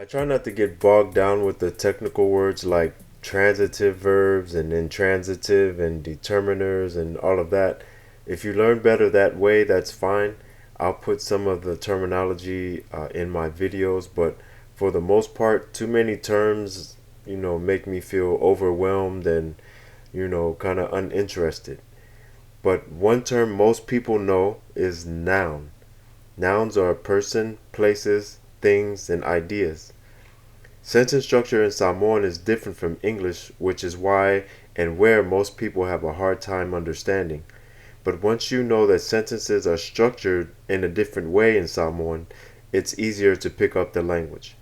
I try not to get bogged down with the technical words like transitive verbs and intransitive and determiners and all of that. If you learn better that way, that's fine. I'll put some of the terminology in my videos, but for the most part, too many terms, make me feel overwhelmed and, kind of uninterested. But one term most people know is noun. Nouns are person, places, things, and ideas. Sentence structure in Samoan is different from English, which is why and where most people have a hard time understanding. But once you know that sentences are structured in a different way in Samoan, it's easier to pick up the language.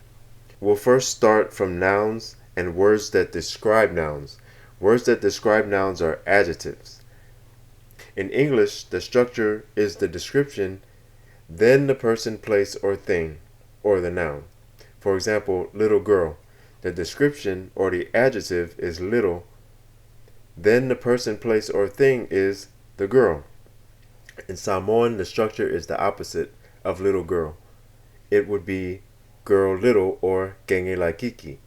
We'll first start from nouns and words that describe nouns. Words that describe nouns are adjectives. In English, the structure is the description, then the person, place, or thing, or the noun. For example, little girl. The description or the adjective is little, then the person, place, or thing is the girl. In Samoan, the structure is the opposite of little girl. It would be girl little or genge laikiki.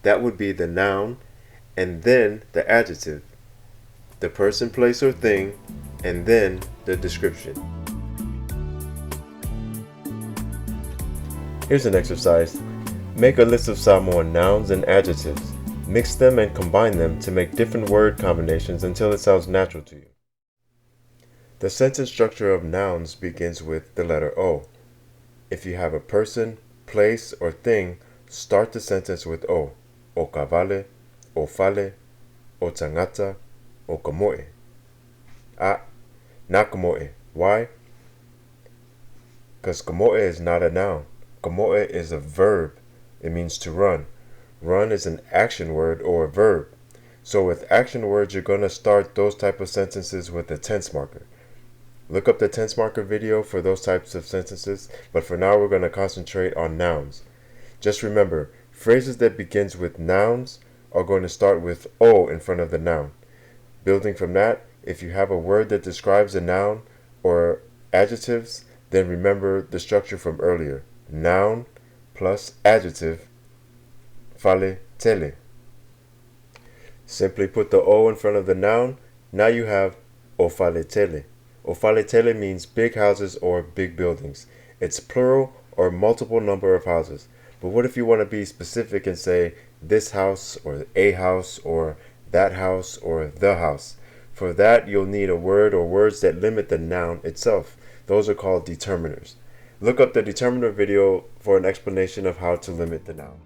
That would be the noun and then the adjective, the person, place, or thing, and then the description. Here's an exercise. Make a list of Samoan nouns and adjectives. Mix them and combine them to make different word combinations until it sounds natural to you. The sentence structure of nouns begins with the letter O. If you have a person, place, or thing, start the sentence with O. O kavale, o fale, o tangata, o kamoe. Not kamoe. Why? Because kamoe is not a noun. Kamoe is a verb. It means to run. Run is an action word or a verb. So with action words, you're going to start those type of sentences with a tense marker. Look up the tense marker video for those types of sentences, but for now we're going to concentrate on nouns. Just remember, phrases that begins with nouns are going to start with O in front of the noun. Building from that, if you have a word that describes a noun or adjectives, then remember the structure from earlier. Noun plus adjective, fale tele. Simply put the O in front of the noun. Now you have o fale tele. O fale tele means big houses or big buildings. It's plural or multiple number of houses. But what if you want to be specific and say this house or a house or that house or the house? For that, you'll need a word or words that limit the noun itself. Those are called determiners. Look up the determiner video for an explanation of how to limit the noun.